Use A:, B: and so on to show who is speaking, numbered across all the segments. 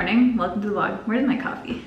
A: morning, welcome to the vlog. Where's my coffee?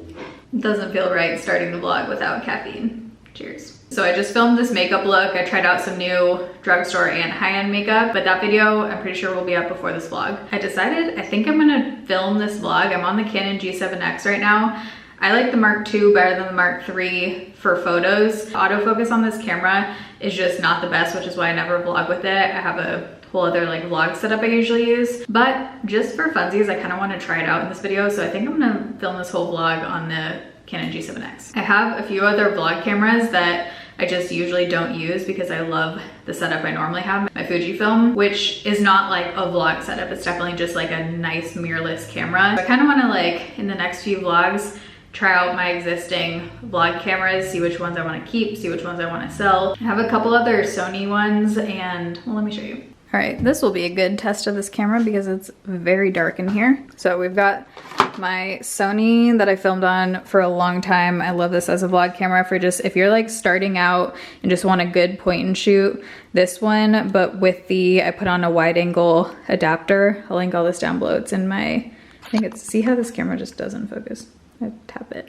A: It doesn't feel right starting the vlog without caffeine. Cheers. So I just filmed this makeup look. I tried out some new drugstore and high-end makeup, but that video I'm pretty sure will be up before this vlog. I decided I think I'm gonna film this vlog. I'm on the Canon G7X right now. I like the Mark II better than the Mark III for photos. Autofocus on this camera is just not the best, which is why I never vlog with it. I have a whole other like vlog setup I usually use, but just for funsies, I kind of want to try it out in this video. So I think I'm gonna film this whole vlog on the Canon G7X. I have a few other vlog cameras that I just usually don't use because I love the setup I normally have. My Fujifilm, which is not like a vlog setup. It's definitely just like a nice mirrorless camera. So I kind of want to like, in the next few vlogs, try out my existing vlog cameras, see which ones I want to keep, see which ones I want to sell. I have a couple other Sony ones and, well, let me show you. All right, this will be a good test of this camera because it's very dark in here. So we've got my Sony that I filmed on for a long time. I love this as a vlog camera for just, if you're like starting out and just want a good point and shoot, this one, but with the, I put on a wide angle adapter. I'll link all this down below. It's in my, I think it's, see how this camera just doesn't focus? I tap it.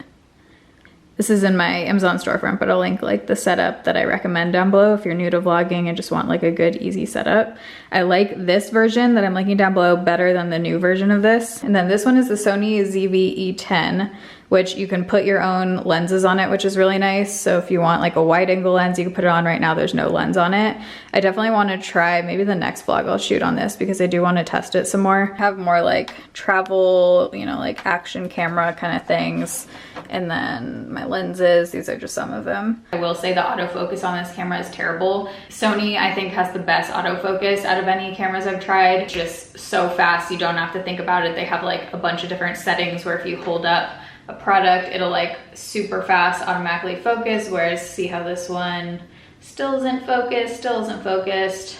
A: This is in my Amazon storefront, but I'll link like the setup that I recommend down below if you're new to vlogging and just want like a good, easy setup. I like this version that I'm linking down below better than the new version of this. And then this one is the Sony ZV-E10, which you can put your own lenses on it, which is really nice. So if you want like a wide angle lens, you can put it on. Right now there's no lens on it. I definitely want to try, maybe the next vlog I'll shoot on this because I do want to test it some more. I have more like travel, you know, like action camera kind of things. And then my lenses, these are just some of them. I will say the autofocus on this camera is terrible. Sony, I think, has the best autofocus out of any cameras I've tried. Just so fast, you don't have to think about it. They have like a bunch of different settings where if you hold up a product, it'll like super fast automatically focus, whereas see how this one still isn't focused, still isn't focused,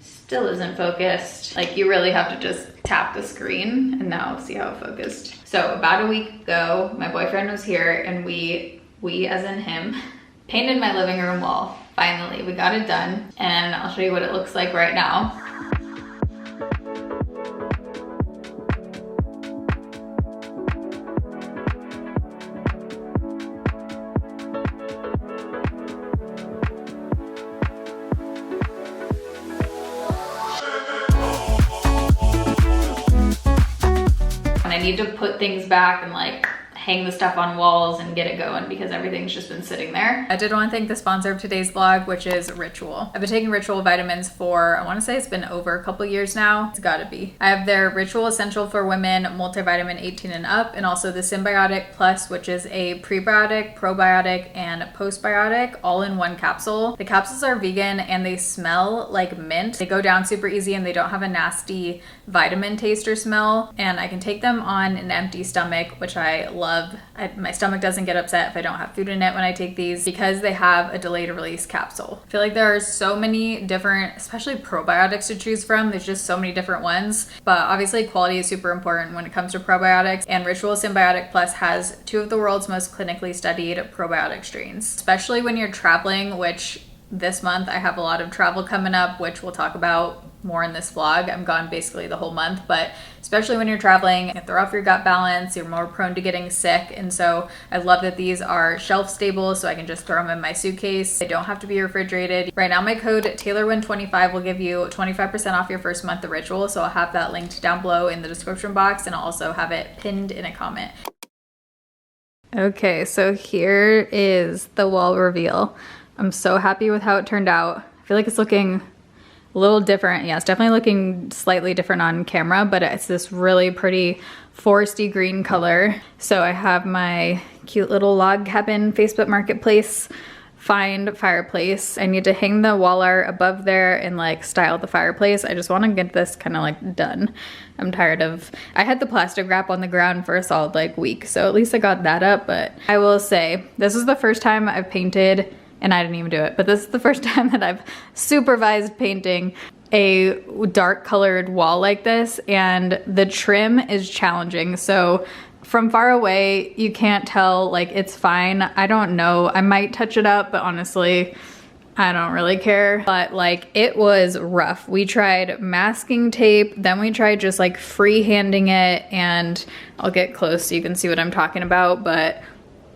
A: still isn't focused. Like you really have to just tap the screen and now see how it focused. So about a week ago, my boyfriend was here and we as in him, painted my living room wall. Finally, we got it done and I'll show you what it looks like right now. I need to put things back and like hang the stuff on walls and get it going because everything's just been sitting there. I did want to thank the sponsor of today's vlog, which is Ritual. I've been taking Ritual vitamins for, I want to say it's been over a couple years now. It's gotta be. I have their Ritual Essential for Women multivitamin 18 and up, and also the Symbiotic Plus, which is a prebiotic, probiotic, and postbiotic all in one capsule. The capsules are vegan and they smell like mint. They go down super easy and they don't have a nasty vitamin taste or smell, and I can take them on an empty stomach, which I love. My stomach doesn't get upset if I don't have food in it when I take these because they have a delayed release capsule. I feel like there are so many different, especially probiotics to choose from. There's just so many different ones, but obviously quality is super important when it comes to probiotics, and Ritual Symbiotic Plus has 2 of the world's most clinically studied probiotic strains, especially when you're traveling, which this month I have a lot of travel coming up, which we'll talk about more in this vlog. I'm gone basically the whole month, but especially when you're traveling, you throw off your gut balance, you're more prone to getting sick. And so I love that these are shelf stable, so I can just throw them in my suitcase. They don't have to be refrigerated. Right now, my code TaylorWynn25 will give you 25% off your first month of Ritual. So I'll have that linked down below in the description box, and I'll also have it pinned in a comment. Okay, so here is the wall reveal. I'm so happy with how it turned out. I feel like it's looking a little different. Yeah, it's definitely looking slightly different on camera, but it's this really pretty foresty green color. So I have my cute little log cabin Facebook Marketplace find fireplace. I need to hang the wall art above there and like style the fireplace. I just want to get this kind of like done. I'm tired of, I had the plastic wrap on the ground for a solid like week, so at least I got that up. But I will say, this is the first time I've painted, and I didn't even do it, but this is the first time that I've supervised painting a dark colored wall like this, and the trim is challenging. So from far away, you can't tell, like it's fine. I don't know, I might touch it up, but honestly, I don't really care, but like it was rough. We tried masking tape, then we tried just like freehanding it, and I'll get close so you can see what I'm talking about, but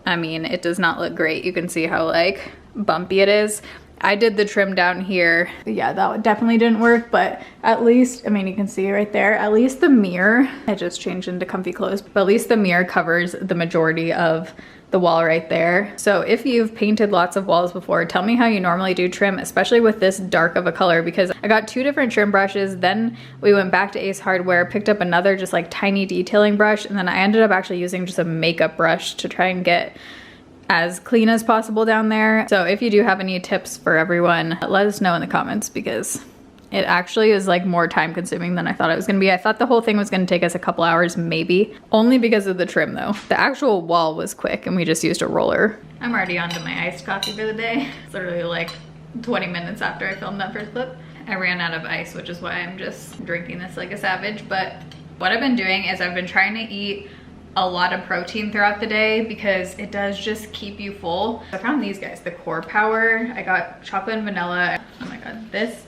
A: I mean, it does not look great. You can see how like bumpy it is. I did the trim down here. Yeah, that definitely didn't work, but at least, I mean, you can see right there, at least the mirror, I just changed into comfy clothes, but at least the mirror covers the majority of the wall right there. So if you've painted lots of walls before, tell me how you normally do trim, especially with this dark of a color, because I got 2 different trim brushes, then we went back to Ace Hardware, picked up another just like tiny detailing brush, and then I ended up actually using just a makeup brush to try and get as clean as possible down there. So if you do have any tips for everyone, let us know in the comments, because it actually is like more time consuming than I thought it was gonna be. I thought the whole thing was gonna take us a couple hours maybe, only because of the trim though. The actual wall was quick and we just used a roller. I'm already on to my iced coffee for the day. It's literally like 20 minutes after I filmed that first clip. I ran out of ice, which is why I'm just drinking this like a savage. But what I've been doing is I've been trying to eat a lot of protein throughout the day because it does just keep you full. I found these guys, the Core Power. I got chocolate and vanilla. Oh my god, this,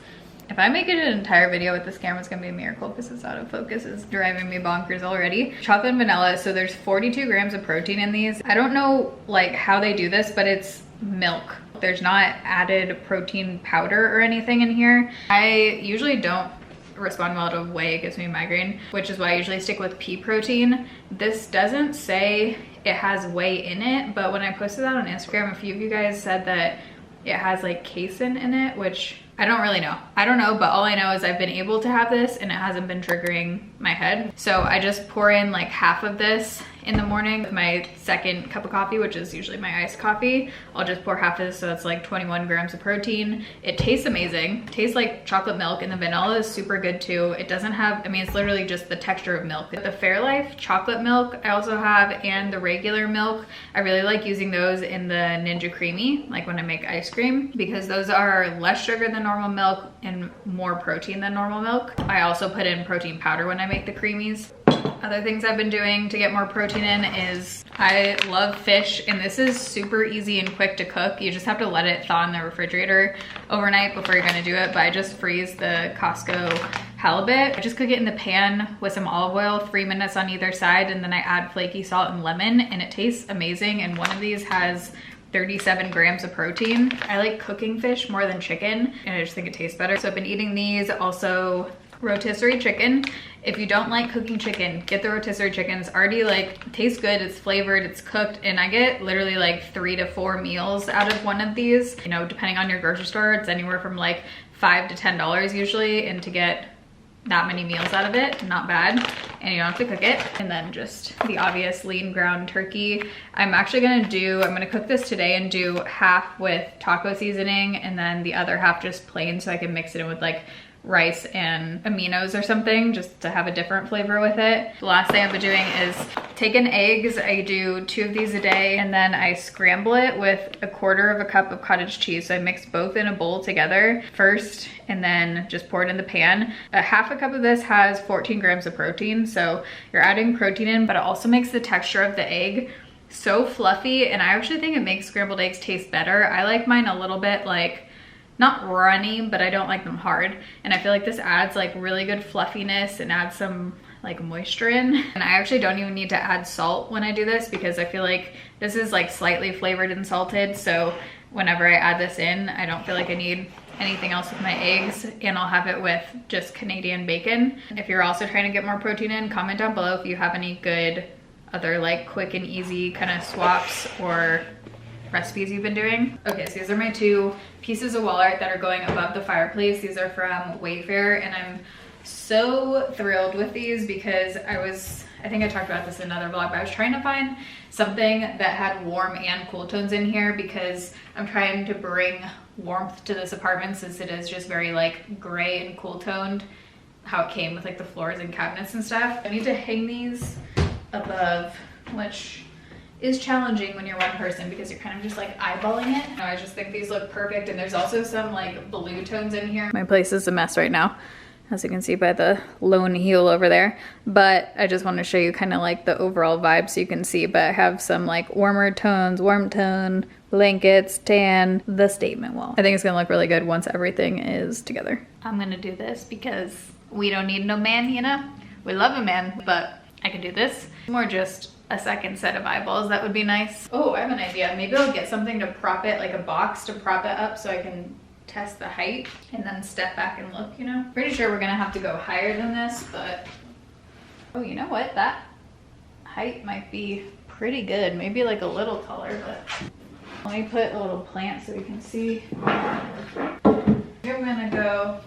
A: if I make it an entire video with this camera, it's gonna be a miracle because it's out of focus. It's driving me bonkers already. Chocolate and vanilla, so there's 42 grams of protein in these. I don't know like how they do this, but it's milk. There's not added protein powder or anything in here. I usually don't respond well to whey, it gives me a migraine, which is why I usually stick with pea protein. This doesn't say it has whey in it, but when I posted that on Instagram, a few of you guys said that it has like casein in it, which I don't really know. I don't know, but all I know is I've been able to have this and it hasn't been triggering my head. So I just pour in like half of this in the morning with my second cup of coffee, which is usually my iced coffee. I'll just pour half of this, so that's like 21 grams of protein. It tastes amazing. It tastes like chocolate milk, and the vanilla is super good too. It doesn't have, I mean, it's literally just the texture of milk. The Fairlife chocolate milk I also have, and the regular milk. I really like using those in the Ninja Creamy, like when I make ice cream, because those are less sugar than normal milk and more protein than normal milk. I also put in protein powder when I make the creamies. Other things I've been doing to get more protein in is I love fish, and this is super easy and quick to cook. You just have to let it thaw in the refrigerator overnight before you're gonna do it, but I just freeze the Costco halibut. I just cook it in the pan with some olive oil, 3 minutes on either side, and then I add flaky salt and lemon, and it tastes amazing. And one of these has 37 grams of protein. I like cooking fish more than chicken, and I just think it tastes better. So I've been eating these. Also rotisserie chicken. If you don't like cooking chicken, get the rotisserie chicken. It's already like, tastes good, it's flavored, it's cooked, and I get literally like 3 to 4 meals out of one of these. You know, depending on your grocery store, it's anywhere from like $5 to $10 usually, and to get that many meals out of it, not bad. And you don't have to cook it. And then just the obvious lean ground turkey. I'm actually gonna cook this today and do half with taco seasoning and then the other half just plain, so I can mix it in with like rice and aminos or something, just to have a different flavor with it. The last thing I've been doing is taking eggs. I do 2 of these a day, and then I scramble it with 1/4 cup of cottage cheese. So I mix both in a bowl together first, and then just pour it in the pan. Half a cup of this has 14 grams of protein, so you're adding protein in, but it also makes the texture of the egg so fluffy, and I actually think it makes scrambled eggs taste better. I like mine a little bit like, not runny, but I don't like them hard. And I feel like this adds like really good fluffiness and adds some like moisture in. And I actually don't even need to add salt when I do this, because I feel like this is like slightly flavored and salted. So whenever I add this in, I don't feel like I need anything else with my eggs, and I'll have it with just Canadian bacon. If you're also trying to get more protein in, comment down below if you have any good other like quick and easy kind of swaps or recipes you've been doing. Okay, so these are my 2 pieces of wall art that are going above the fireplace. These are from Wayfair, and I'm so thrilled with these because I think I talked about this in another vlog, but I was trying to find something that had warm and cool tones in here, because I'm trying to bring warmth to this apartment since it is just very like gray and cool toned, how it came with like the floors and cabinets and stuff. I need to hang these above, which is challenging when you're one person because you're kind of just like eyeballing it. No, I just think these look perfect, and there's also some like blue tones in here. My place is a mess right now. as you can see by the lone heel over there. But I just want to show you kind of like the overall vibe so you can see. But I have some like warmer tones, warm tone, blankets, tan, the statement wall. I think it's gonna look really good once everything is together. I'm gonna do this because we don't need no man, you know? We love a man, but I can do this. More just a second set of eyeballs, that would be nice. Oh, I have an idea. Maybe I'll get something to prop it, like a box to prop it up so I can test the height and then step back and look, you know? Pretty sure we're gonna have to go higher than this, but oh, you know what? That height might be pretty good. Maybe like a little taller, but let me put a little plant so we can see. I'm gonna go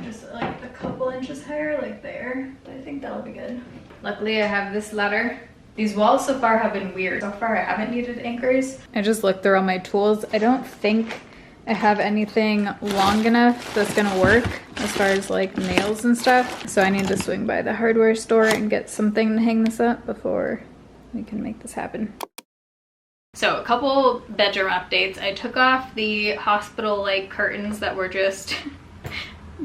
A: just like a couple inches higher, like there. I think that'll be good. Luckily, I have this ladder. These walls so far have been weird. So far, I haven't needed anchors. I just looked through all my tools. I don't think I have anything long enough that's gonna work as far as like nails and stuff. So I need to swing by the hardware store and get something to hang this up before we can make this happen. So a couple bedroom updates. I took off the hospital like curtains that were just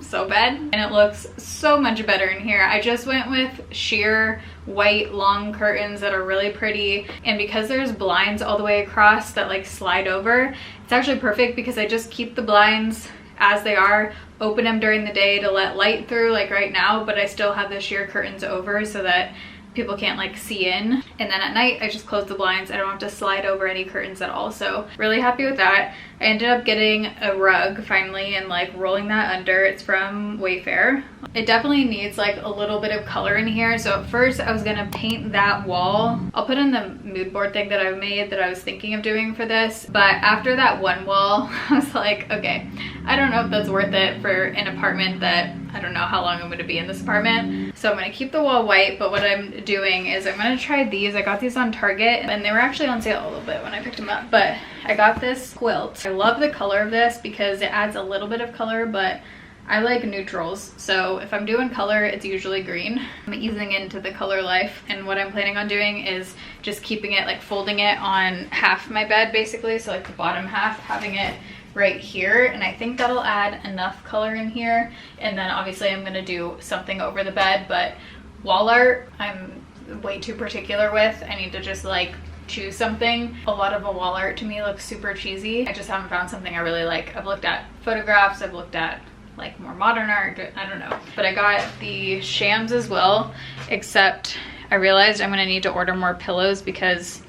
A: so bad, and it looks so much better in here. I just went with sheer white long curtains that are really pretty, and because there's blinds all the way across that like slide over, it's actually perfect because I just keep the blinds as they are, open them during the day to let light through like right now, but I still have the sheer curtains over so that people can't like see in, and then at night I just close the blinds. I don't have to slide over any curtains at all, so really happy with that. I ended up getting a rug finally and like rolling that under. It's from Wayfair. It definitely needs like a little bit of color in here, so at first I was gonna paint that wall. I'll put in the mood board thing that I've made that I was thinking of doing for this, but after that one wall I was like, okay, I don't know if that's worth it for an apartment that I don't know how long I'm gonna be in this apartment. So I'm gonna keep the wall white, but what I'm doing is I'm gonna try these. I got these on Target and they were actually on sale a little bit when I picked them up, but I got this quilt. I love the color of this because it adds a little bit of color, but I like neutrals. So if I'm doing color, it's usually green. I'm easing into the color life, and what I'm planning on doing is just keeping it, like folding it on half my bed basically. So like the bottom half, having it right here, and I think that'll add enough color in here. And then obviously I'm gonna do something over the bed, but wall art I'm way too particular with. I need to just like choose something. A lot of the wall art to me looks super cheesy. I just haven't found something I really like. I've looked at photographs, I've looked at like more modern art, I don't know. But I got the shams as well, except I realized I'm gonna need to order more pillows because,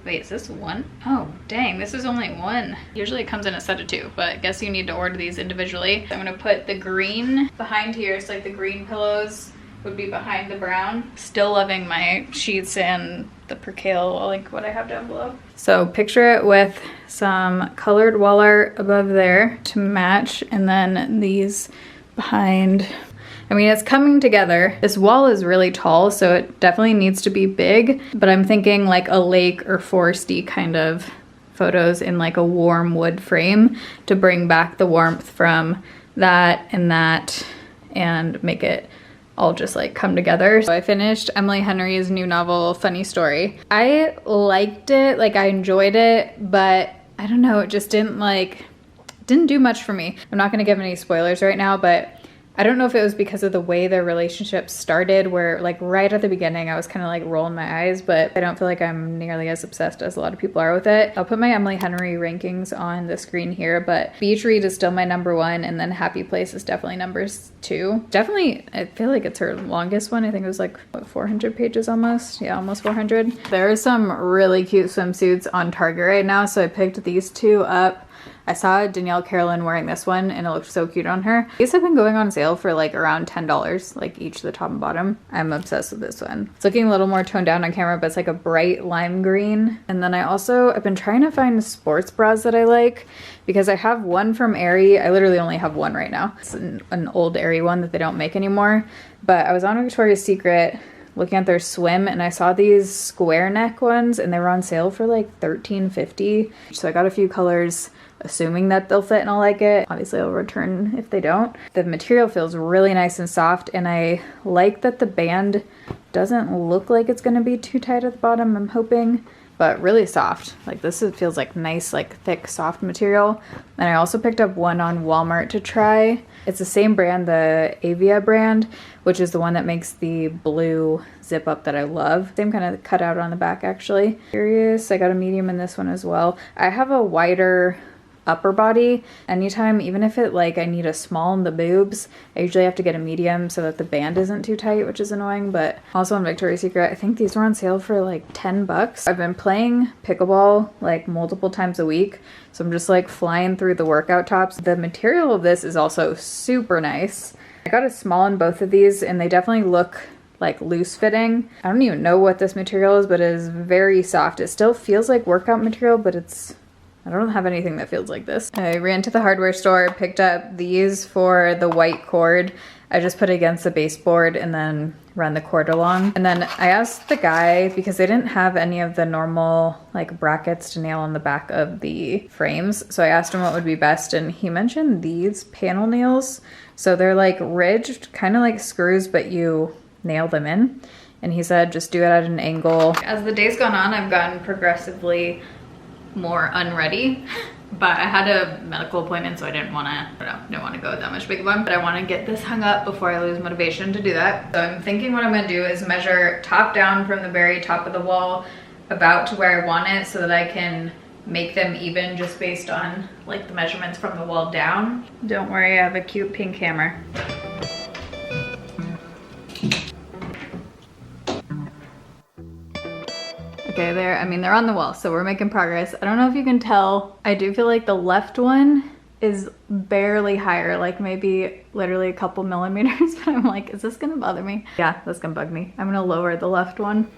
A: wait, is this one? Oh, dang, this is only one. Usually it comes in a set of two, but I guess you need to order these individually. I'm gonna put the green behind here, so like the green pillows would be behind the brown. Still loving my sheets and the percale, like what I have down below. So picture it with some colored wall art above there to match, and then these behind. I mean, it's coming together. This wall is really tall, so it definitely needs to be big, but I'm thinking like a lake or foresty kind of photos in like a warm wood frame to bring back the warmth from that and make it all just like come together. So I finished Emily Henry's new novel, Funny Story. I liked it, like I enjoyed it, but I don't know, it just didn't do much for me. I'm not gonna give any spoilers right now, but I don't know if it was because of the way their relationship started, where like right at the beginning I was kind of like rolling my eyes, but I don't feel like I'm nearly as obsessed as a lot of people are with it. I'll put my Emily Henry rankings on the screen here, but Beach Read is still my #1, and then Happy Place is definitely #2. Definitely, I feel like it's her longest one. I think it was like, what, 400 pages almost? Yeah, almost 400. There are some really cute swimsuits on Target right now, so I picked these two up. I saw Danielle Carolyn wearing this one and it looked so cute on her. These have been going on sale for like around $10, like each, the top and bottom. I'm obsessed with this one. It's looking a little more toned down on camera, but it's like a bright lime green. And then I've been trying to find sports bras that I like, because I have one from Aerie. I literally only have one right now. It's an old Aerie one that they don't make anymore. But I was on Victoria's Secret looking at their swim, and I saw these square neck ones and they were on sale for like $13.50. So I got a few colors assuming that they'll fit and I'll like it. Obviously I'll return if they don't. The material feels really nice and soft, and I like that the band doesn't look like it's gonna be too tight at the bottom, I'm hoping, but really soft. Like this feels like nice, like thick, soft material. And I also picked up one on Walmart to try. It's the same brand, the Avia brand, which is the one that makes the blue zip up that I love. Same kind of cutout on the back actually. Curious, I got a medium in this one as well. I have a wider upper body. Anytime, even if it like I need a small in the boobs, I usually have to get a medium so that the band isn't too tight, which is annoying. But also in Victoria's Secret, I think these were on sale for like 10 bucks. I've been playing pickleball like multiple times a week, so I'm just like flying through the workout tops. The material of this is also super nice. I got a small in both of these and they definitely look like loose fitting. I don't even know what this material is, but it is very soft. It still feels like workout material, but I don't have anything that feels like this. I ran to the hardware store, picked up these for the white cord. I just put it against the baseboard and then run the cord along. And then I asked the guy, because they didn't have any of the normal like brackets to nail on the back of the frames. So I asked him what would be best, and he mentioned these panel nails. So they're like ridged, kind of like screws, but you nail them in. And he said just do it at an angle. As the day's gone on, I've gotten progressively more unready, but I had a medical appointment, so I didn't want to go with that much big one, but I want to get this hung up before I lose motivation to do that. So I'm thinking what I'm going to do is measure top down from the very top of the wall about to where I want it, so that I can make them even just based on like the measurements from the wall down. Don't worry, I have a cute pink hammer. Okay, they're on the wall, so we're making progress. I don't know if you can tell, I do feel like the left one is barely higher, like maybe literally a couple millimeters, but I'm like, is this gonna bother me? Yeah, that's gonna bug me. I'm gonna lower the left one.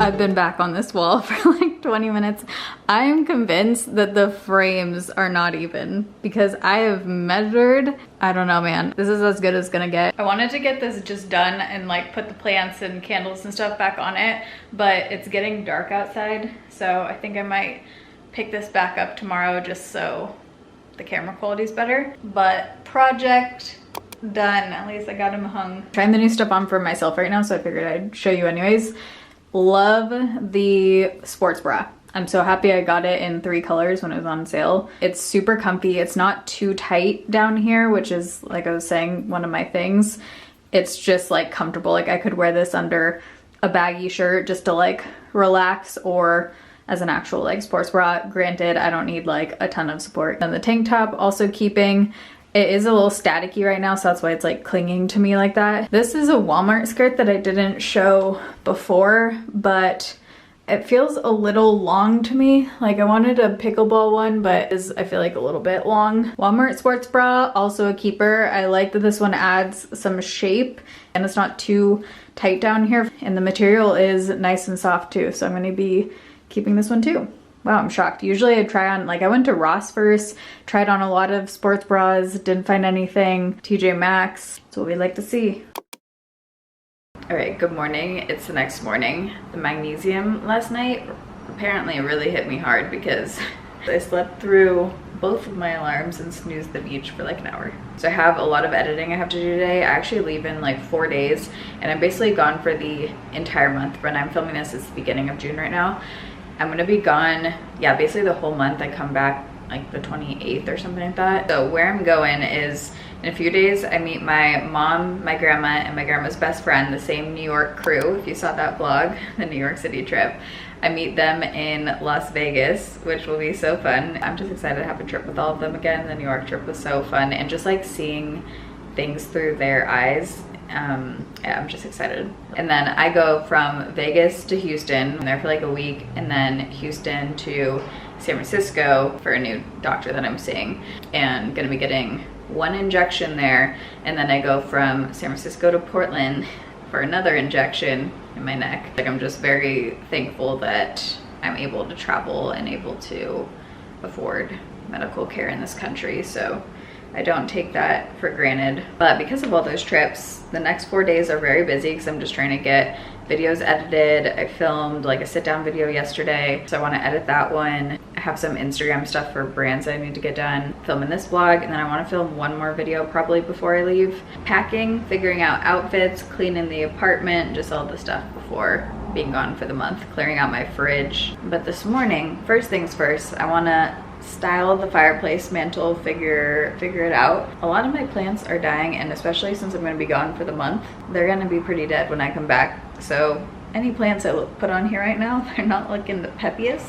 A: I've been back on this wall for like 20 minutes. I am convinced that the frames are not even, because I have measured, I don't know, man. This is as good as it's gonna get. I wanted to get this just done and like put the plants and candles and stuff back on it, but it's getting dark outside, so I think I might pick this back up tomorrow just so the camera quality is better. But project done. At least I got him hung. Trying the new stuff on for myself right now, so I figured I'd show you anyways. Love the sports bra. I'm so happy I got it in 3 colors when it was on sale. It's super comfy. It's not too tight down here, which is, like I was saying, one of my things. It's just like comfortable. Like I could wear this under a baggy shirt just to like relax, or as an actual like sports bra. Granted, I don't need like a ton of support. And the tank top also keeping. It is a little staticky right now, so that's why it's like clinging to me like that. This is a Walmart skirt that I didn't show before, but it feels a little long to me. Like I wanted a pickleball one, but I feel like a little bit long. Walmart sports bra, also a keeper. I like that this one adds some shape and it's not too tight down here. And the material is nice and soft too, so I'm gonna be keeping this one too. Wow, I'm shocked. Usually I try on, like I went to Ross first, tried on a lot of sports bras, didn't find anything. TJ Maxx, that's what we like to see. All right, good morning. It's the next morning. The magnesium last night apparently really hit me hard because I slept through both of my alarms and snoozed them each for like an hour. So I have a lot of editing I have to do today. I actually leave in like 4 days, and I'm basically gone for the entire month. When I'm filming this, it's the beginning of June right now. I'm gonna be gone, yeah, basically the whole month. I come back like the 28th or something like that. So where I'm going is, in a few days, I meet my mom, my grandma, and my grandma's best friend, the same New York crew. If you saw that vlog, the New York City trip, I meet them in Las Vegas, which will be so fun. I'm just excited to have a trip with all of them again. The New York trip was so fun, and just like seeing things through their eyes. Yeah, I'm just excited. And then I go from Vegas to Houston. I'm there for like a week, and then Houston to San Francisco for a new doctor that I'm seeing, and gonna be getting 1 injection there. And then I go from San Francisco to Portland for another injection in my neck. Like I'm just very thankful that I'm able to travel and able to afford medical care in this country. So I don't take that for granted. But because of all those trips, the next 4 days are very busy because I'm just trying to get videos edited. I filmed like a sit down video yesterday, so I want to edit that one. I have some Instagram stuff for brands that I need to get done, filming this vlog, and then I want to film one more video probably before I leave. Packing, figuring out outfits, cleaning the apartment, just all the stuff before being gone for the month, clearing out my fridge. But this morning, first things first, I want to style the fireplace mantle, figure it out. A lot of my plants are dying, and especially since I'm going to be gone for the month, they're going to be pretty dead when I come back. So any plants I put on here right now, they're not looking the peppiest.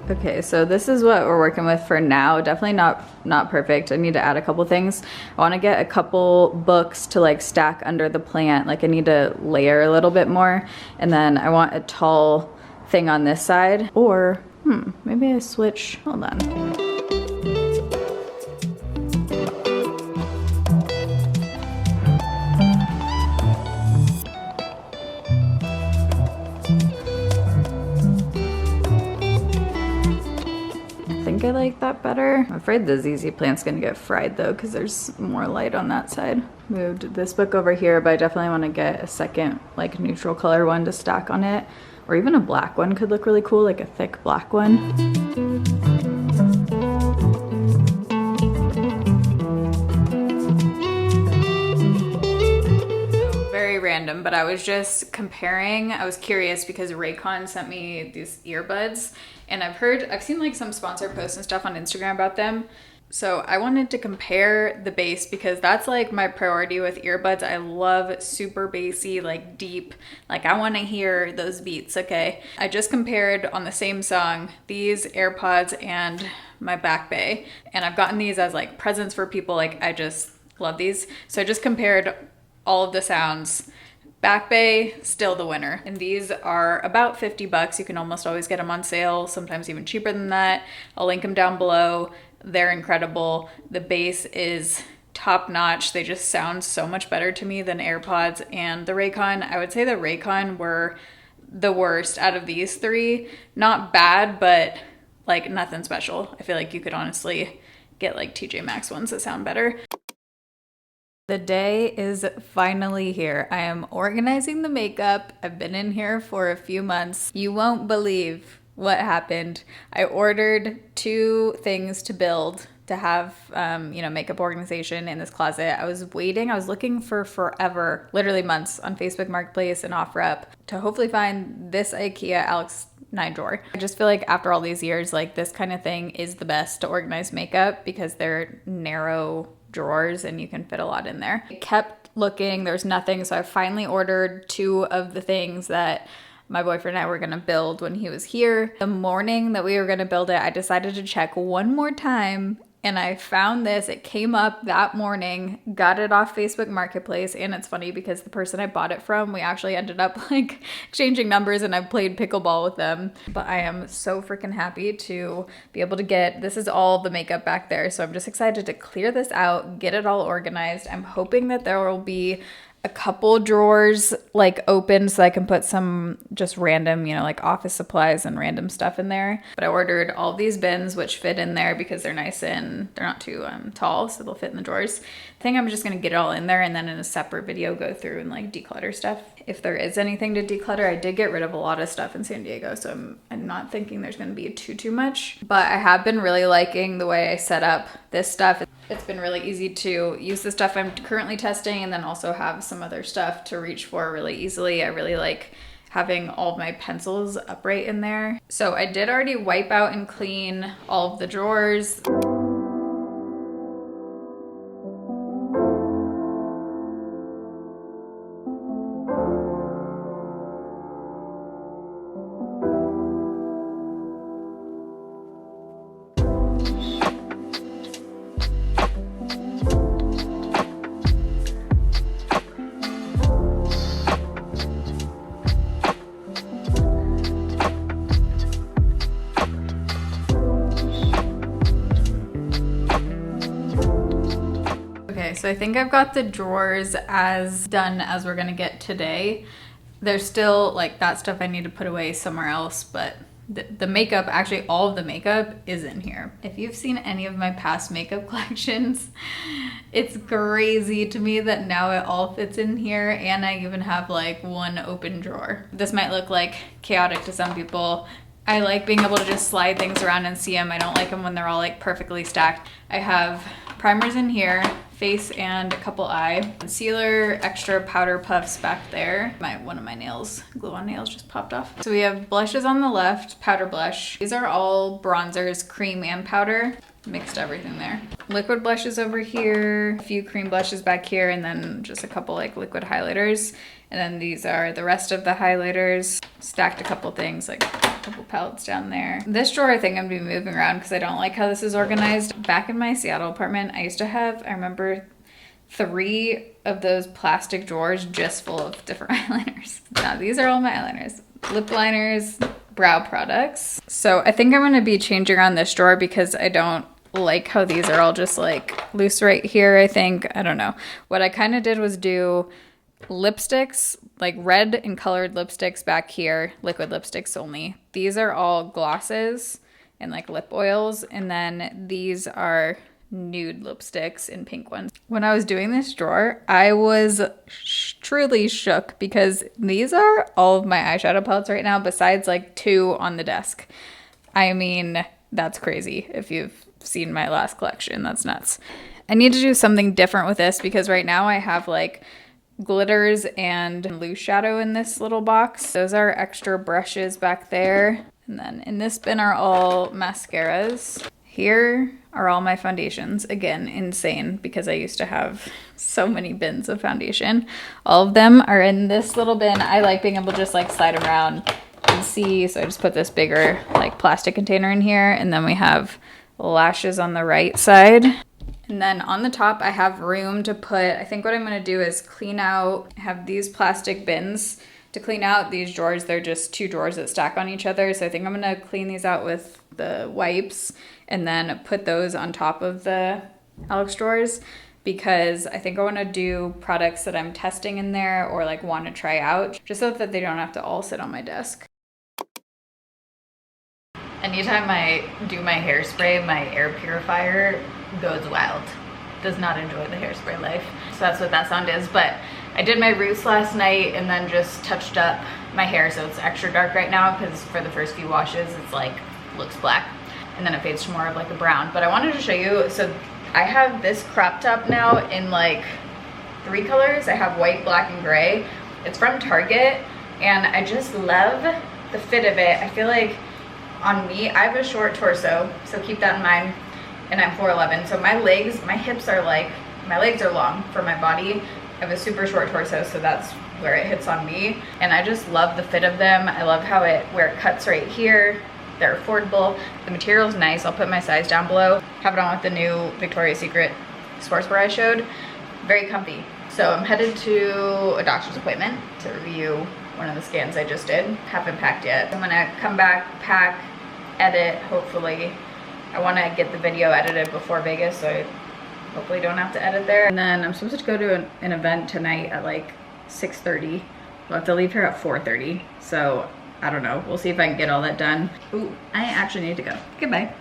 A: Okay, so this is what we're working with for now. Definitely not perfect. I need to add a couple things. I want to get a couple books to like stack under the plant. Like I need to layer a little bit more. And then I want a tall thing on this side. Or, maybe I switch, hold on. I like that better. I'm afraid the ZZ plant's gonna get fried though because there's more light on that side. Moved this book over here, but I definitely want to get a second like neutral color one to stack on it, or even a black one could look really cool, like a thick black one. Random, but I was just comparing. I was curious because Raycon sent me these earbuds, and I've seen like some sponsored posts and stuff on Instagram about them. So I wanted to compare the bass because that's like my priority with earbuds. I love super bassy, like deep, like I want to hear those beats. Okay, I just compared on the same song these AirPods and my Back Bay, and I've gotten these as like presents for people. Like I just love these, so I just compared all of the sounds. Back Bay, still the winner. And these are about 50 bucks. You can almost always get them on sale, sometimes even cheaper than that. I'll link them down below. They're incredible. The bass is top notch. They just sound so much better to me than AirPods and the Raycon. I would say the Raycon were the worst out of these three. Not bad, but like nothing special. I feel like you could honestly get like TJ Maxx ones that sound better. The day is finally here. I am organizing the makeup. I've been in here for a few months. You won't believe what happened. I ordered 2 things to build to have, makeup organization in this closet. I was looking for forever, literally months, on Facebook Marketplace and OfferUp to hopefully find this IKEA Alex 9 drawer. I just feel like after all these years, like this kind of thing is the best to organize makeup because they're narrow drawers and you can fit a lot in there. I kept looking, there's nothing, so I finally ordered 2 of the things that my boyfriend and I were gonna build when he was here. The morning that we were gonna build it, I decided to check one more time and I found this. It came up that morning, got it off Facebook Marketplace, and it's funny because the person I bought it from, we actually ended up like exchanging numbers and I've played pickleball with them. But I am so freaking happy to be able to this is all the makeup back there, so I'm just excited to clear this out, get it all organized. I'm hoping that there will be a couple drawers like open so I can put some just random, like office supplies and random stuff in there. But I ordered all these bins which fit in there because they're nice and they're not too tall, so they'll fit in the drawers. I think I'm just gonna get it all in there and then in a separate video go through and like declutter stuff. If there is anything to declutter, I did get rid of a lot of stuff in San Diego, so I'm not thinking there's gonna be too much. But I have been really liking the way I set up this stuff. It's been really easy to use the stuff I'm currently testing and then also have some other stuff to reach for really easily. I really like having all of my pencils upright in there. So I did already wipe out and clean all of the drawers. so I think I've got the drawers as done as we're gonna get today. There's still like that stuff I need to put away somewhere else, but the makeup, actually all of the makeup is in here. If you've seen any of my past makeup collections, it's crazy to me that now it all fits in here, and I even have like one open drawer. This might look like chaotic to some people. I like being able to just slide things around and see them. I don't like them when they're all like perfectly stacked. I have primers in here, face and a couple eye, concealer, extra powder puffs back there. One of my nails, glue-on nails just popped off. So we have blushes on the left, powder blush. These are all bronzers, cream and powder. Mixed everything there. Liquid blushes over here, a few cream blushes back here, and then just a couple like liquid highlighters. And then these are the rest of the highlighters. Stacked a couple things, like a couple palettes down there. This drawer I think I'm gonna be moving around because I don't like how this is organized. Back in my Seattle apartment, I used to have, I remember, 3 of those plastic drawers just full of different eyeliners. Now these are all my eyeliners. Lip liners, brow products. So I think I'm gonna be changing around this drawer because I don't like how these are all just like loose right here, I think. I don't know. What I kind of did was do lipsticks, like red and colored lipsticks back here, liquid lipsticks only. These are all glosses and like lip oils, and then these are nude lipsticks and pink ones. When I was doing this drawer, I was truly shook because these are all of my eyeshadow palettes right now, besides like 2 on the desk. I mean, that's crazy. If you've seen my last collection, that's nuts. I need to do something different with this because right now I have like glitters and loose shadow in this little box. Those are extra brushes back there. And then in this bin are all mascaras. Here are all my foundations. Again, insane because I used to have so many bins of foundation. All of them are in this little bin. I like being able to just like slide them around and see. So I just put this bigger like plastic container in here. And then we have lashes on the right side. And then on the top, I have room to put, I think what I'm gonna do is clean out, I have these plastic bins to clean out these drawers. They're just 2 drawers that stack on each other. So I think I'm gonna clean these out with the wipes and then put those on top of the Alex drawers because I think I wanna do products that I'm testing in there or like wanna try out just so that they don't have to all sit on my desk. Anytime I do my hairspray, my air purifier goes wild. Does not enjoy the hairspray life. So that's what that sound is. But I did my roots last night and then just touched up my hair so it's extra dark right now because for the first few washes it's like looks black and then it fades to more of like a brown. But I wanted to show you, so I have this cropped up now in like 3 colors. I have white, black, and gray. It's from Target and I just love the fit of it. I feel like on me, I have a short torso, so keep that in mind, and I'm 4'11", so my hips are like, my legs are long for my body. I have a super short torso, so that's where it hits on me, and I just love the fit of them. I love how where it cuts right here. They're affordable. The material's nice. I'll put my size down below. Have it on with the new Victoria's Secret sportswear I showed. Very comfy. So I'm headed to a doctor's appointment to review one of the scans I just did. Haven't packed yet. I'm gonna come back, pack, edit, hopefully. I wanna get the video edited before Vegas, so I hopefully don't have to edit there. And then I'm supposed to go to an event tonight at like 6:30. We'll have to leave here at 4:30. So I don't know, we'll see if I can get all that done. Ooh, I actually need to go. Goodbye.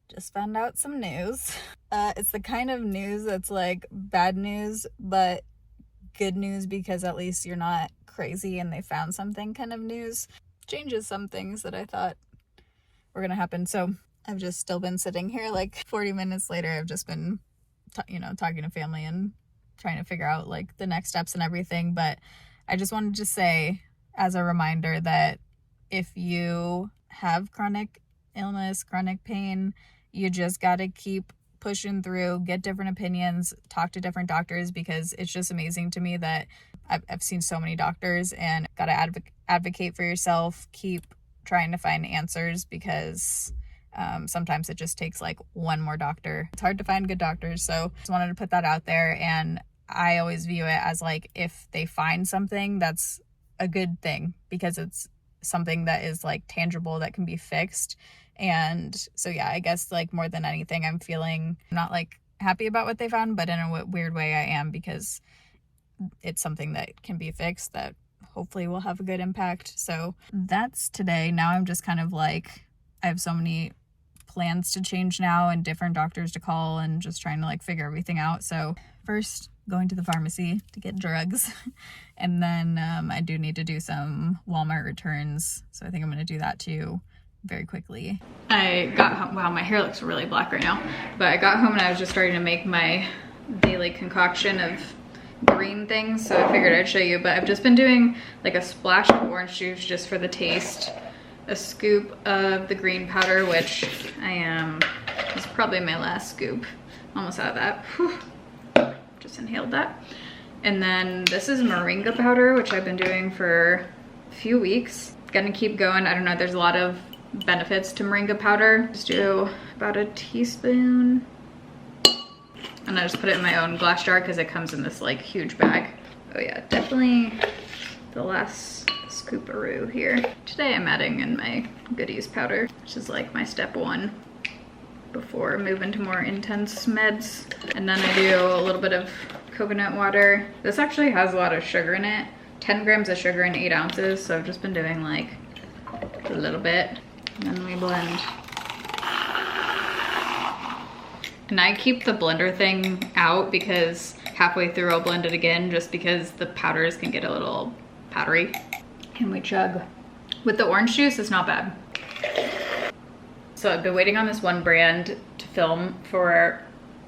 A: Just found out some news. It's the kind of news that's like bad news, but good news because at least you're not crazy and they found something kind of news. Changes some things that I thought were gonna happen. So I've just still been sitting here like 40 minutes later. I've just been, talking to family and trying to figure out like the next steps and everything. But I just wanted to say as a reminder that if you have chronic illness, chronic pain, you just gotta keep pushing through, get different opinions, talk to different doctors, because it's just amazing to me that I've seen so many doctors and gotta advocate for yourself, keep trying to find answers, because sometimes it just takes like one more doctor. It's hard to find good doctors, so just wanted to put that out there. And I always view it as like, if they find something, that's a good thing, because it's something that is like tangible that can be fixed. And so yeah, I guess like more than anything, I'm feeling not like happy about what they found, but in a weird way I am, because it's something that can be fixed that hopefully will have a good impact. So that's today. Now I'm just kind of like, I have so many plans to change now and different doctors to call and just trying to like figure everything out. So first, going to the pharmacy to get drugs. And then I do need to do some Walmart returns. So I think I'm going to do that too very quickly. I got home. Wow, my hair looks really black right now. But I got home and I was just starting to make my daily concoction of green things. So I figured I'd show you. But I've just been doing like a splash of orange juice just for the taste. A scoop of the green powder, which this is probably my last scoop. Almost out of that. Whew. Just inhaled that. And then this is moringa powder, which I've been doing for a few weeks. Gonna keep going. I don't know, there's a lot of benefits to moringa powder. Just do about a teaspoon. And I just put it in my own glass jar because it comes in this like huge bag. Oh yeah, definitely the last scooparoo here. Today I'm adding in my goodies powder, which is like my step one before moving to more intense meds. And then I do a little bit of coconut water. This actually has a lot of sugar in it. 10 grams of sugar in 8 ounces. So I've just been doing like a little bit. And then we blend. And I keep the blender thing out because halfway through I'll blend it again, just because the powders can get a little powdery. And we chug. With the orange juice, it's not bad. So I've been waiting on this one brand to film for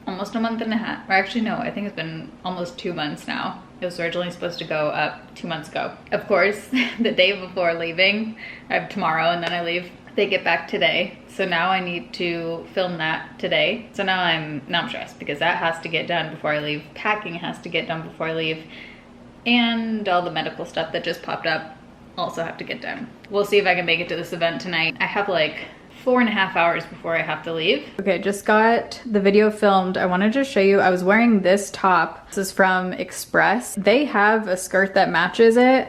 A: almost a month and a half. Or actually no, I think it's been almost 2 months now. It was originally supposed to go up 2 months ago. Of course, the day before leaving, I have tomorrow and then I leave. They get back today. So now I need to film that today. So now I'm stressed because that has to get done before I leave. Packing has to get done before I leave. And all the medical stuff that just popped up also have to get done. We'll see if I can make it to this event tonight. I have like 4.5 hours before I have to leave. Okay, just got the video filmed. I wanted to show you, I was wearing this top. This is from Express. They have a skirt that matches it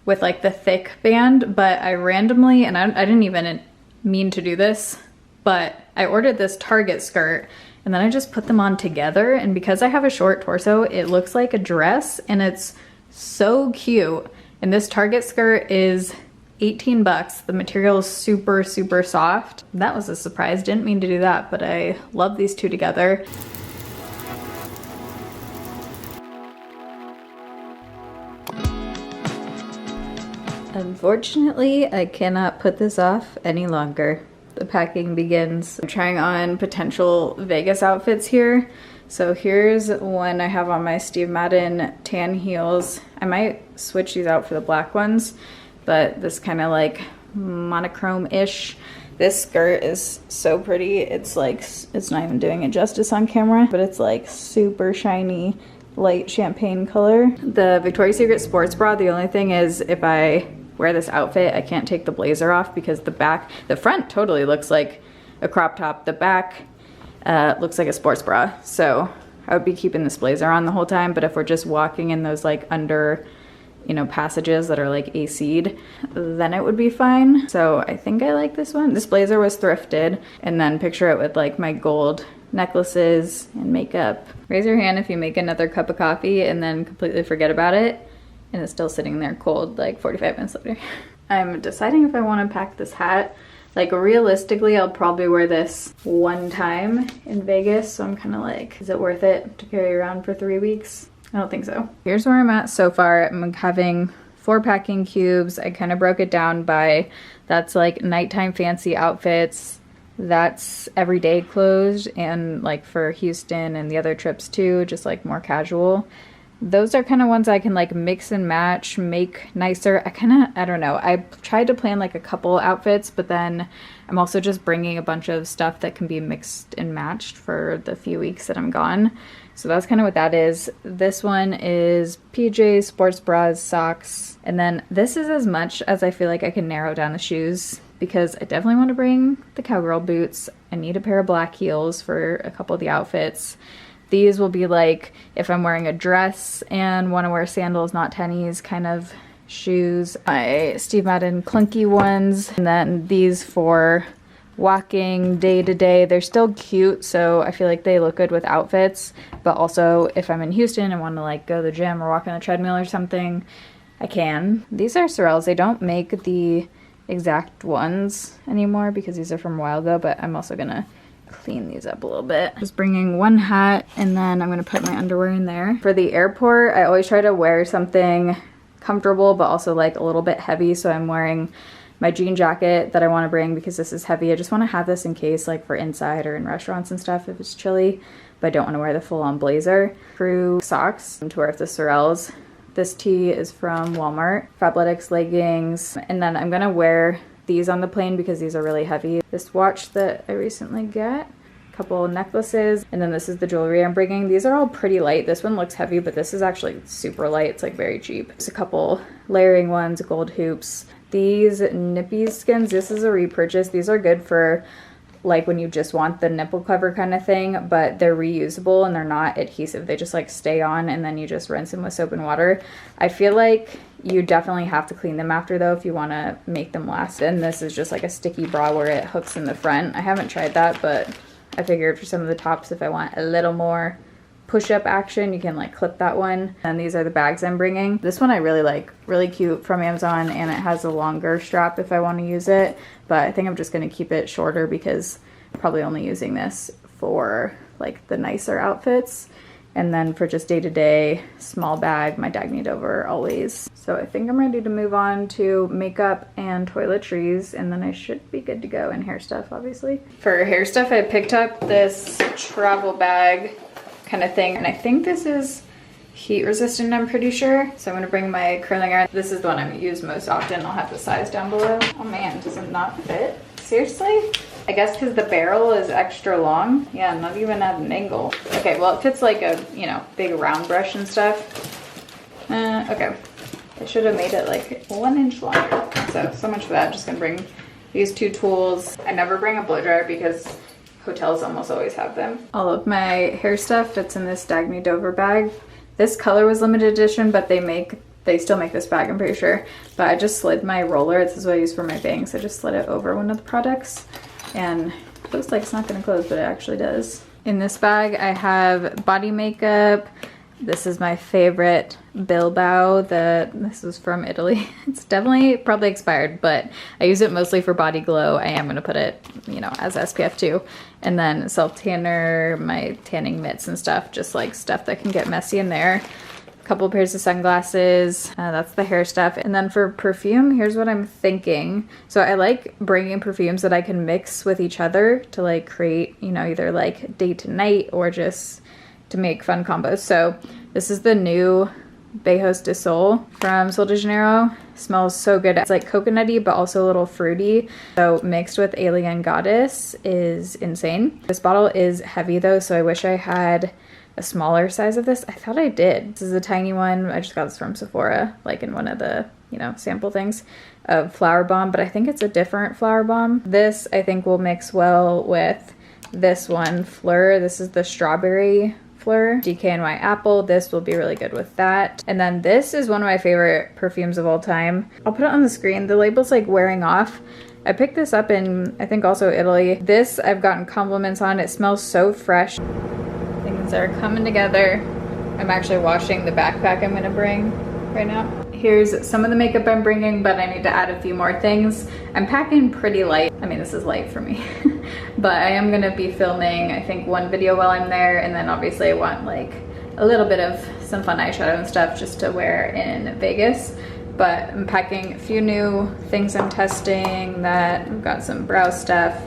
A: with like the thick band, but I randomly, and I didn't even mean to do this, but I ordered this Target skirt and then I just put them on together. And because I have a short torso, it looks like a dress and it's so cute. And this Target skirt is 18 bucks. The material is super, super soft. That was a surprise. Didn't mean to do that, but I love these two together. Unfortunately, I cannot put this off any longer. The packing begins. I'm trying on potential Vegas outfits here. So here's one I have on my Steve Madden tan heels. I might switch these out for the black ones, but this kind of like monochrome-ish. This skirt is so pretty. It's like, it's not even doing it justice on camera, but it's like super shiny, light champagne color. The Victoria's Secret sports bra, the only thing is if I wear this outfit, I can't take the blazer off because the front totally looks like a crop top. The back looks like a sports bra. So I would be keeping this blazer on the whole time, but if we're just walking in those like under, you know, passages that are like AC'd, then it would be fine. So I think I like this one. This blazer was thrifted, and then picture it with like my gold necklaces and makeup. Raise your hand if you make another cup of coffee and then completely forget about it and it's still sitting there cold like 45 minutes later. I'm deciding if I want to pack this hat. Like realistically, I'll probably wear this one time in Vegas. So I'm kind of like, is it worth it to carry around for 3 weeks? I don't think so. Here's where I'm at so far. I'm having 4 packing cubes. I kind of broke it down by, that's like nighttime fancy outfits. That's everyday clothes, and like for Houston and the other trips too, just like more casual. Those are kind of ones I can like mix and match, make nicer. I don't know. I tried to plan like a couple outfits, but then I'm also just bringing a bunch of stuff that can be mixed and matched for the few weeks that I'm gone. So that's kind of what that is. This one is PJs, sports bras, socks. And then this is as much as I feel like I can narrow down the shoes, because I definitely want to bring the cowgirl boots. I need a pair of black heels for a couple of the outfits. These will be like if I'm wearing a dress and want to wear sandals, not tennies kind of shoes. My Steve Madden clunky ones. And then these for walking day to day. They're still cute, so I feel like they look good with outfits, but also if I'm in Houston and want to like go to the gym or walk on the treadmill or something, I can. These are Sorels. They don't make the exact ones anymore because these are from a while ago, but I'm also gonna clean these up a little bit. Just bringing one hat, and then I'm gonna put my underwear in there. For the airport, I always try to wear something comfortable but also like a little bit heavy, so I'm wearing my jean jacket that I want to bring because this is heavy. I just want to have this in case like for inside or in restaurants and stuff if it's chilly, but I don't want to wear the full-on blazer. Crew socks to wear with the Sorels. This tee is from Walmart. Fabletics leggings, and then I'm gonna wear these on the plane because these are really heavy. This watch that I recently got, a couple necklaces, and then this is the jewelry I'm bringing. These are all pretty light. This one looks heavy, but this is actually super light. It's like very cheap. Just a couple layering ones, gold hoops. These nippy skins, this is a repurchase. These are good for like when you just want the nipple cover kind of thing, but they're reusable and they're not adhesive. They just like stay on and then you just rinse them with soap and water. I feel like you definitely have to clean them after though if you want to make them last. And this is just like a sticky bra where it hooks in the front. I haven't tried that, but I figured for some of the tops, if I want a little more push-up action, you can like clip that one. And these are the bags I'm bringing. This one I really like, really cute, from Amazon, and it has a longer strap if I want to use it, but I think I'm just going to keep it shorter because I'm probably only using this for like the nicer outfits. And then for just day-to-day, small bag, my Dagny Dover always. So I think I'm ready to move on to makeup and toiletries, and then I should be good to go, and hair stuff, obviously. For hair stuff, I picked up this travel bag kind of thing, and I think this is heat resistant, I'm pretty sure. So I'm gonna bring my curling iron. This is the one I use most often. I'll have the size down below. Oh man, does it not fit? Seriously? I guess because the barrel is extra long. Yeah, not even at an angle. Okay, well it fits like a, you know, big round brush and stuff. Okay. I should have made it like 1 inch longer. So much for that. Just gonna bring these two tools. I never bring a blow dryer because hotels almost always have them. All of my hair stuff fits in this Dagny Dover bag. This color was limited edition, but they still make this bag, I'm pretty sure. But I just slid my roller. This is what I use for my bangs. I just slid it over one of the products, and it looks like it's not gonna close, but it actually does. In this bag, I have body makeup. This is my favorite Bilbao. This is from Italy. It's definitely probably expired, but I use it mostly for body glow. I am gonna put it, you know, as SPF 2. And then self tanner, my tanning mitts and stuff, just like stuff that can get messy in there. A couple pairs of sunglasses. That's the hair stuff. And then for perfume, here's what I'm thinking. So I like bringing perfumes that I can mix with each other to like create, you know, either like day to night or just to make fun combos. So this is the new Beijos de Sol from Sol de Janeiro. Smells so good. It's like coconutty but also a little fruity. So mixed with Alien Goddess is insane. This bottle is heavy though, so I wish I had a smaller size of this. I thought I did. This is a tiny one. I just got this from Sephora, like in one of the, you know, sample things of Flower Bomb, but I think it's a different Flower Bomb. This I think will mix well with this one, Fleur. This is the strawberry Fleur, DKNY apple. This will be really good with that. And then this is one of my favorite perfumes of all time. I'll put it on the screen. The label's like wearing off. I picked this up in, I think also Italy. This I've gotten compliments on. It smells so fresh. Things are coming together. I'm actually washing the backpack I'm gonna bring right now. Here's some of the makeup I'm bringing, but I need to add a few more things. I'm packing pretty light. I mean, this is light for me, but I am gonna be filming, I think, one video while I'm there, and then obviously I want like a little bit of some fun eyeshadow and stuff just to wear in Vegas. But I'm packing a few new things I'm testing. That I've got some brow stuff,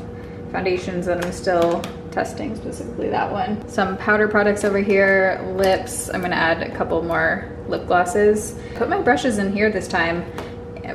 A: foundations that I'm still testing, specifically that one. Some powder products over here, lips. I'm gonna add a couple more lip glosses. Put my brushes in here this time,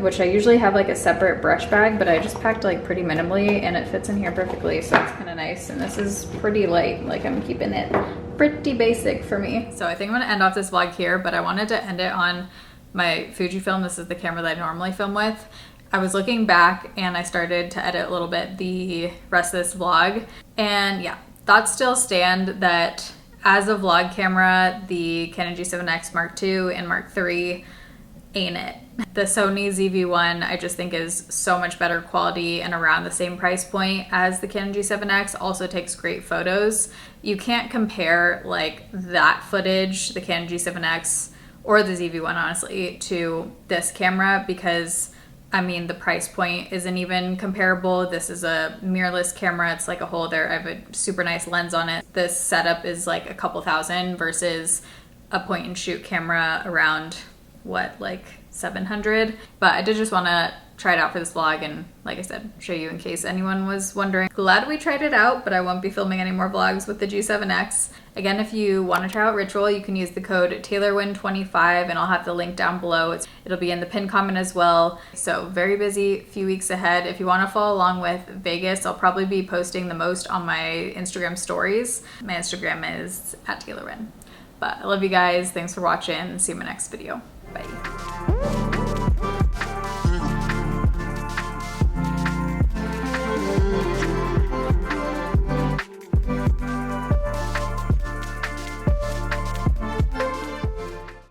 A: which I usually have like a separate brush bag, but I just packed like pretty minimally and it fits in here perfectly, so it's kind of nice. And this is pretty light, like I'm keeping it pretty basic for me. So I think I'm gonna end off this vlog here, but I wanted to end it on my Fujifilm. This is the camera that I normally film with. I was looking back and I started to edit a little bit the rest of this vlog, and yeah, thoughts still stand that as a vlog camera, the Canon G7X Mark II and Mark III ain't it. The Sony ZV-1 I just think is so much better quality and around the same price point as the Canon G7X. Also takes great photos. You can't compare like that footage, the Canon G7X or the ZV-1 honestly, to this camera because I mean, the price point isn't even comparable. This is a mirrorless camera. It's like a holder. I have a super nice lens on it. This setup is like a couple thousand versus a point and shoot camera around what, like 700. But I did just want to try it out for this vlog and, like I said, show you in case anyone was wondering. Glad we tried it out, but I won't be filming any more vlogs with the G7X. Again, if you want to try out Ritual, you can use the code TaylorWynn25 and I'll have the link down below. It'll be in the pinned comment as well. So very busy few weeks ahead. If you want to follow along with Vegas, I'll probably be posting the most on my Instagram stories. My Instagram is @TaylorWynn. But I love you guys. Thanks for watching. See you in my next video. Bye.